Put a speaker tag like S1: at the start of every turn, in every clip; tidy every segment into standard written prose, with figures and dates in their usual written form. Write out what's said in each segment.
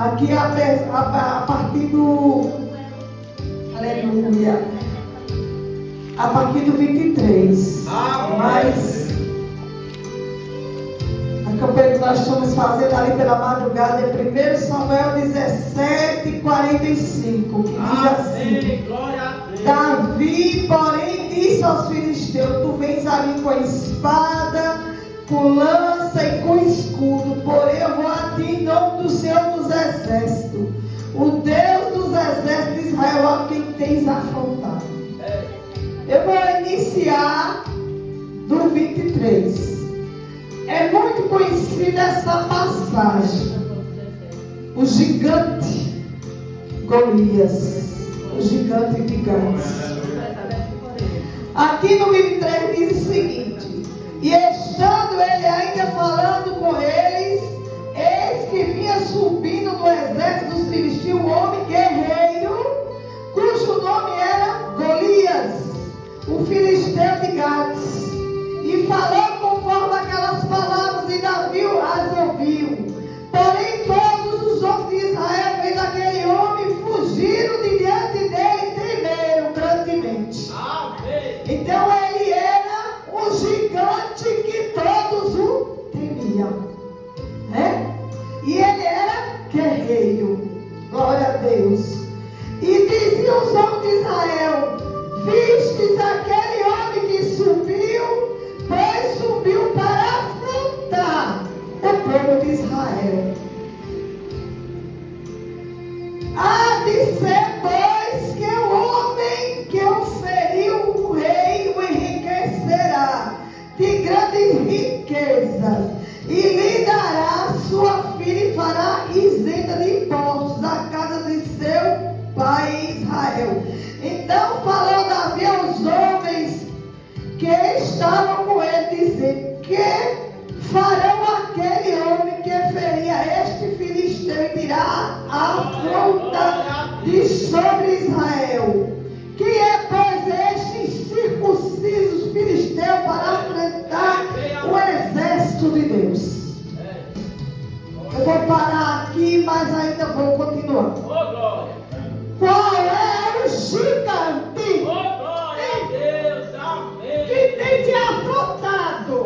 S1: Aqui a partir do... Aleluia. A partir do 23. Mas a campanha que nós estamos fazendo ali pela madrugada é 1 Samuel 17:45, que diz assim: Davi, porém, disse aos filisteus: Tu vens ali com a espada, com lança e com escudo, porém eu vou a ti em nome do Senhor dos Exércitos, o Deus dos exércitos de Israel, a quem tens afrontado. Eu vou iniciar do 23. É muito conhecida essa passagem. O gigante Golias, o gigante de Gades. Aqui no 23 diz o seguinte: E estando ele ainda falando com eles, eis que vinha subindo do exército dos filisteus um homem guerreiro, cujo nome era Golias, o filisteu de Gades, e falou conforme aquelas palavras, e Davi as ouviu. Porém todos os homens de Israel, vendo aquele homem, fugiram de diante dele e tremeram grandemente. Então ele era um gigante que todos o temiam, né? E ele era guerreiro. Glória a Deus. E diziam os homens de Israel: Vistes aquele homem que subiu, pois subiu para afrontar o povo de Israel. Há de ser, pois, que o homem que o feriu, o rei o enriquecerá de grandes riquezas, e lhe dará sua filha e fará isenta de impostos à casa de seu pai Israel. Então falou Davi aos homens que estavam com ele, dizendo: Que farão aquele homem que feria este filisteu e dirá a afronta de sobre Israel? Que é, pois, este incircunciso filisteu para enfrentar o exército de Deus? Eu vou parar aqui, mas ainda vou continuar. Qual é o gigante que tem te afrontado?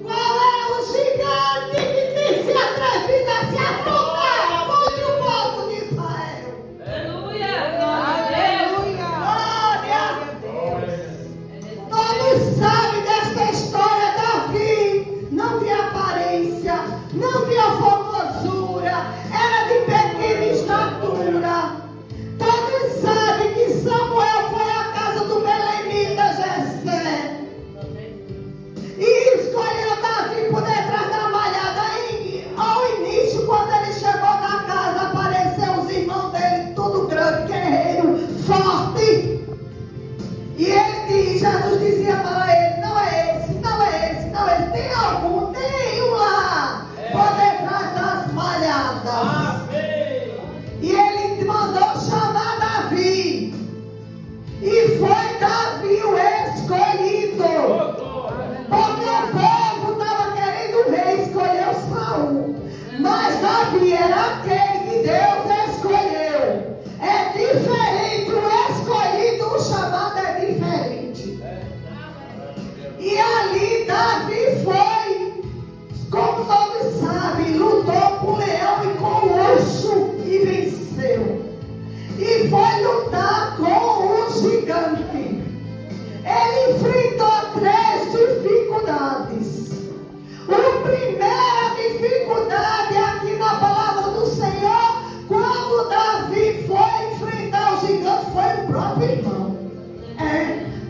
S1: Qual é o gigante que tem se atrevido a se afrontar contra o povo de Israel? Aleluia! Glória! Todos sabem desta história. Davi não tinha aparência, não tinha formosura, era de pequena estatura. Todos sabem que Samuel foi à casa do belemita Jessé e escolheu Davi por detrás da malhada. E ao início, quando ele chegou na casa, apareceu os irmãos dele, tudo grande, guerreiro, forte. E Jesus dizia para ele: Não é esse, não é esse, não é esse. Tem algum? Tem um lá, por detrás das malhadas. E ele mandou chamar Davi. E foi Davi o escolhido. Porque o povo estava querendo o rei, escolheu Saul. Mas Davi era aquele que Deus escolheu. É diferente, o escolhido, o chamado é diferente. E ali Davi foi, como todos sabem, lutou com o leão e com o urso e venceu. E foi lutar com o gigante. Ele enfrentou 3 dificuldades. A primeira dificuldade aqui na palavra do Senhor, quando Davi foi enfrentar o gigante, foi o próprio irmão.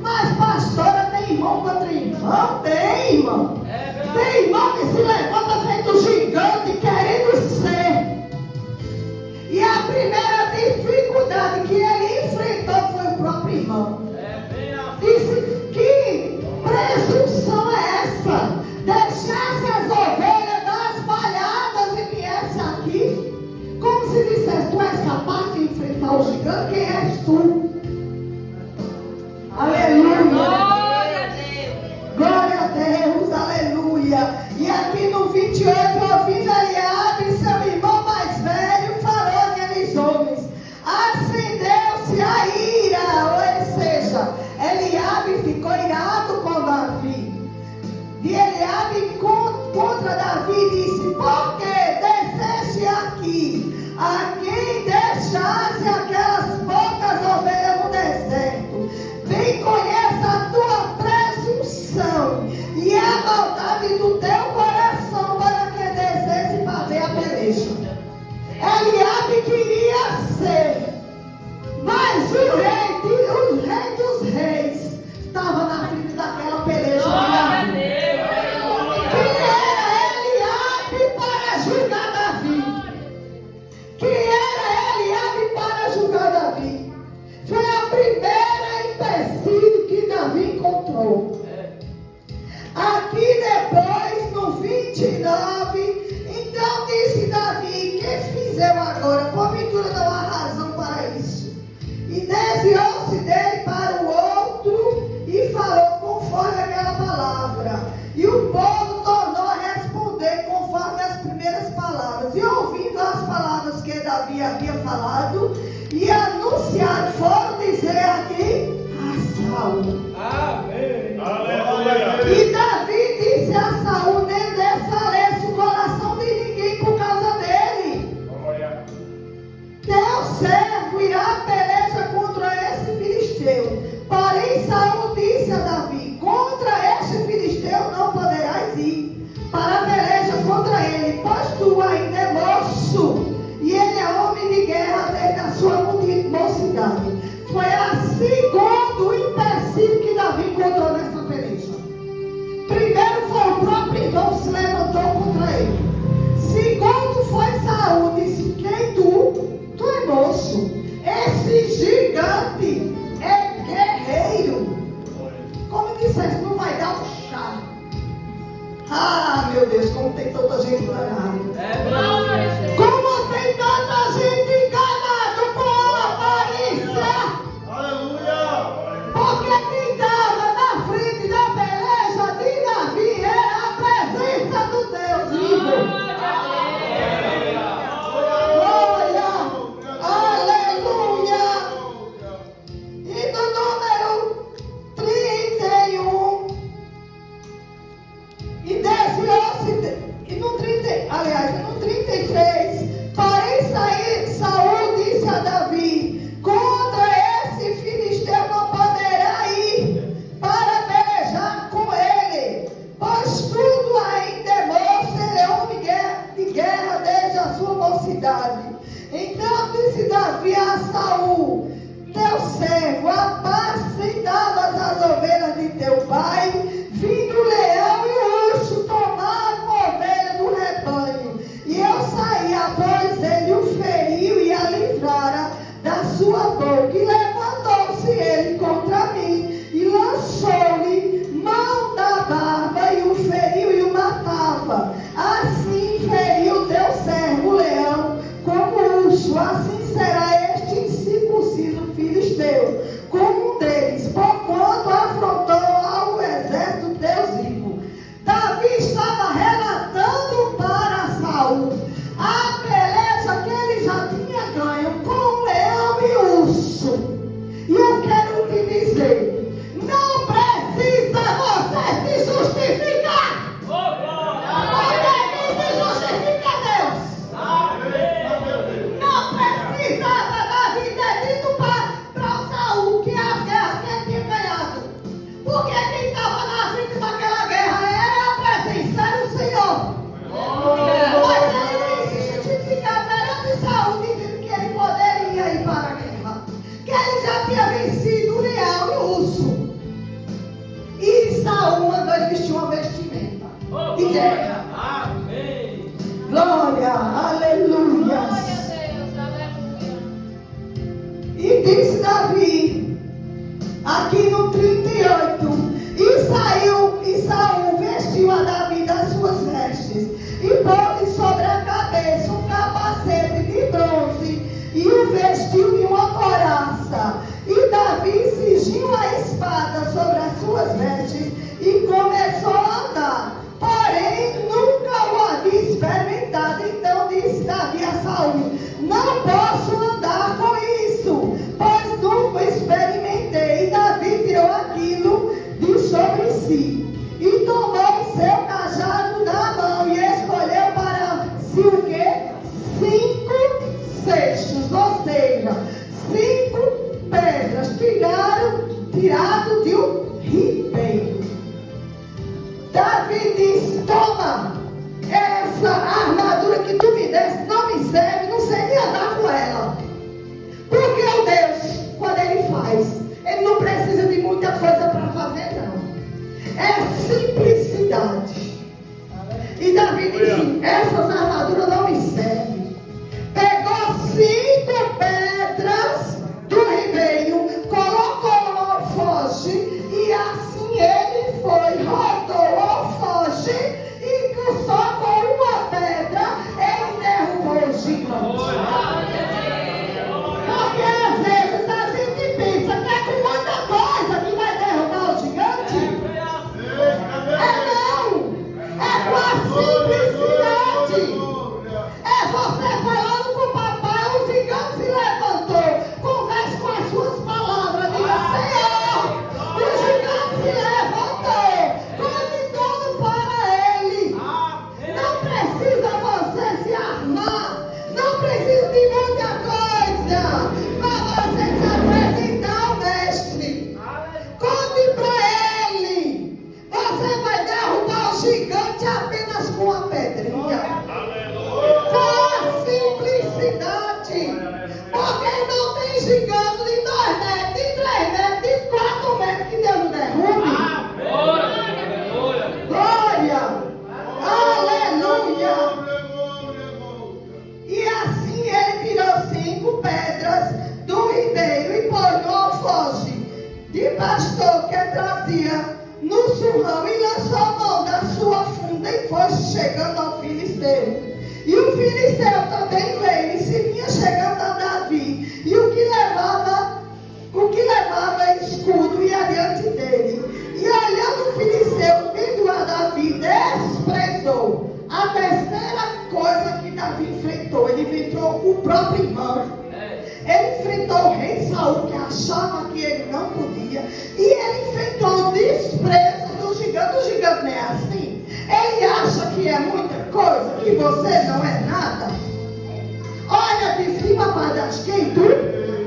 S1: Mas pastora, tem irmão contra irmão? Tem, irmão. Tem irmão que se levanta feito gigante querendo ser. E a primeira dificuldade que ele enfrentou foi o próprio irmão. Disse: Que presunção é essa? Deixasse as ovelhas das malhadas e viesse aqui? Como se dissesse: Tu és capaz de enfrentar o gigante? Quem és tu? Aleluia!
S2: Glória a Deus!
S1: Glória a Deus! Aleluia! E aqui no 28 eu vi Eliabe, seu irmão mais velho, filisteu agora, porventura não há razão para isso. E desviou-se dele para o outro e falou conforme aquela palavra. E o povo tornou a responder conforme as primeiras palavras. E ouvindo as palavras que Davi havia falado, e anunciaram, foram dizer aqui a Saul.
S3: Amém.
S4: Aleluia.
S1: E Davi disse a Saul: nem desfaleça o coração de ninguém por causa dele.
S4: Glória.
S1: Teu servo irá peleja contra esse filisteu. Porém Saul disse a Davi: contra este filisteu não poderás ir para a peleja contra ele, pois tu ainda é moço, e ele é homem de guerra desde a sua mocidade. Foi a segundo empecilho que Davi encontrou nessa peleja. Primeiro foi o próprio irmão que se levantou contra ele. Segundo foi Saul, disse: quem tu? Tu é moço. Esse gigante é guerreiro. Como disseste, não vai dar um chá. Ah, meu Deus, como tem tanta gente enganada.
S2: Glória a Deus.
S1: Como tem tanta gente enganada com a aparência.
S4: Aleluia.
S1: Porque quem estava na frente da peleja de Davi era a presença do Deus vivo. Glória, aleluia. E no número 31, e desviou-se, e no 30, aliás, no 33, porém Saul disse a Davi: contra esse filisteu não poderá ir para pelejar com ele, pois tudo ainda é moço, ele é homem de guerra desde a sua mocidade. Então disse Davi a Saul: teu servo apacentava as ovelhas de teu pai, vindo o leão e o urso tomaram uma ovelha do rebanho, e eu saí após ele, o feriu e a livrara da sua boca, e levantou-se ele contra mim, e lançou-lhe mão da barba, e o feriu e o matava. Assim feriu teu servo o leão como urso, assim será este incircunciso filisteu, como um deles, porquanto afrontou ao exército Deus. Davi estava relatando para Saul a peleja que ele já tinha ganho com o leão e o urso. E eu quero te dizer: não precisa você se justificar. Porque quem se justifica é Deus. Não precisava Davi ter dito para Saul que as guerras que ele tinha ganhado. Porque quem estava na frente daquela guerra era a presença, era o Senhor. Mas ele quis se justificar perante Saul, dizendo que ele poderia ir para a guerra, que ele já tinha vencido o leão e o urso. E Saul mandou ele vestir uma vestimenta de guerra.
S3: Amém.
S1: Glória, aleluia.
S2: Glória a Deus. Aleluia.
S1: E disse Davi, aqui no 38, e Saul vestiu a Davi das suas vestes, e pôs-lhe sobre a cabeça um capacete de bronze, e o vestiu de uma couraça. E Davi cingiu a espada sobre as suas vestes, e começou a andar. Porém, nunca o havia experimentado. Então disse Davi a Saul: não posso andar com isso, pois nunca experimentei. E Davi tirou aquilo de sobre si, e tomou o seu cajado na mão, e escolheu para si o quê? 5 cestos, ou seja, 5 pedras, tirado de um ribeiro. Davi disse: toma, essa armadura que tu me deste não me serve, não sei nem andar com ela. Porque o Deus, quando ele faz, ele não precisa de muita coisa para fazer, não. É simplicidade. E Davi disse: essas armaduras não me servem. Pegou 5 pedras do ribeiro, colocou no alfoge, e assim ele foi, rodou o alfoge, e gigante. Porque às vezes a gente pensa que é com muita coisa que vai derrubar o gigante. É não. É com a simplicidade. É você falando com o papai, o gigante se levantou. Converse com as suas palavras. Diga, Senhor, o gigante se levantou. Conte tudo para ele. Não precisa você se armar. Não precisa de muita coisa. Para você se apresentar ao mestre. Conte para ele. Você vai derrubar o gigante apenas com a pedrinha. Com a simplicidade. Porque não tem gigante de 2 metros, de 3 metros, de 4 metros que Deus não derrube. Glória. Aleluia. E assim ele tirou 5 pedras do ribeiro e pôs no alfoge de pastor que trazia no surrão e lançou mão da sua funda e foi chegando ao filisteu. E o filisteu também veio e se vinha chegando a Davi. E o que levava escudo ia diante dele. E olhando o filisteu, vendo a Davi, desprezou. A terceira coisa que Davi enfrentou, ele enfrentou o próprio irmão. Ele enfrentou o rei Saul, que achava que ele não podia. E ele enfrentou o desprezo do gigante. O gigante não é assim. Ele acha que é muita coisa, que você não é nada. Olha de cima para baixo, quem tu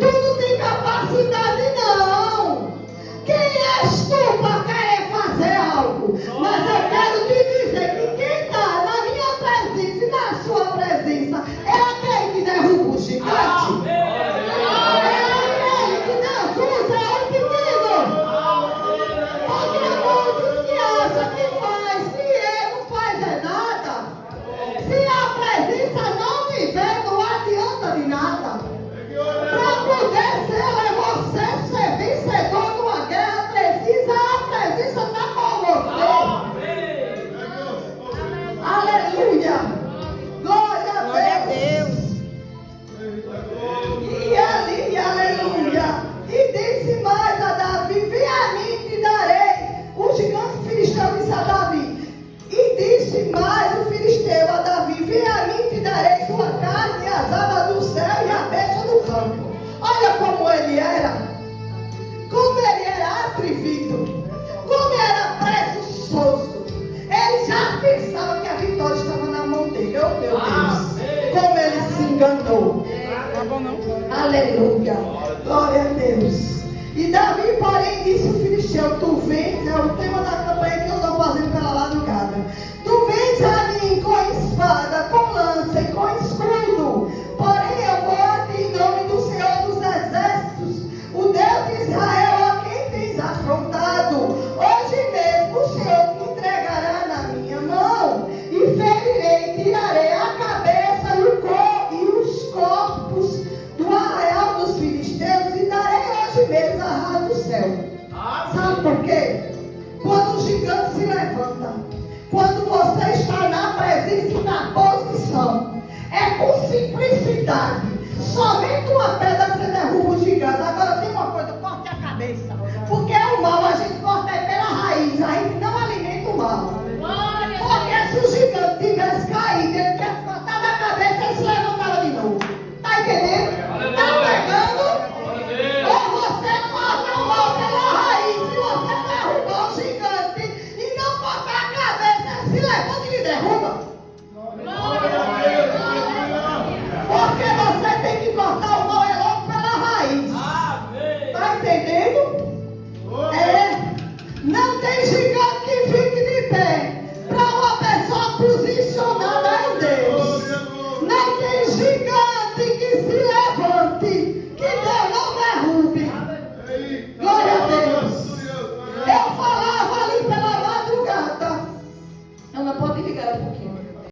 S1: não tem capacidade não. Quem és tu para querer fazer algo? Mas eu quero te dizer que quem está na minha presença e na sua presença é aquele que derruba o gigante. É aquele que Deus usa, é o pequeno. Porque muitos que acham que faz, se ele não faz é nada. Se a presença não viver, não adianta de nada. Para poder ser, é você ser vencedor numa guerra, precisa a presença estar com você. Aleluia. Glória a Deus. E ali, aleluia. E disse mais a Davi: vem a mim te darei. O gigante filisteu disse a Davi. E disse mais o filisteu a Davi: vem a mim te darei tua carne e as aves do céu e a besta do campo. Olha como ele era. Como ele era atrevido. Como era presunçoso. Ele já pensava que a vitória estava na mão dele. Oh meu Deus. Como ele se enganou. Aleluia. Glória a Deus. E Davi, porém, disse o filisteu: tu vens, é o tema da campanha que eu estou fazendo pela madrugada. Tu vens a mim com espada, com lança e com escudo. Porém, eu vou a ti em nome do Senhor dos Exércitos, o Deus de Israel, a quem tens afrontado. Hoje mesmo o Senhor te entregará na minha mão, e ferirei, tirarei a cabeça e os corpos do arraial dos filisteus, e darei hoje mesmo a raça do céu. Sabe por quê? Quando o gigante se levanta, quando você está na presença e na posição, é com simplicidade. Somente uma pedra você derruba o gigante. Agora tem uma coisa, corte a cabeça. Porque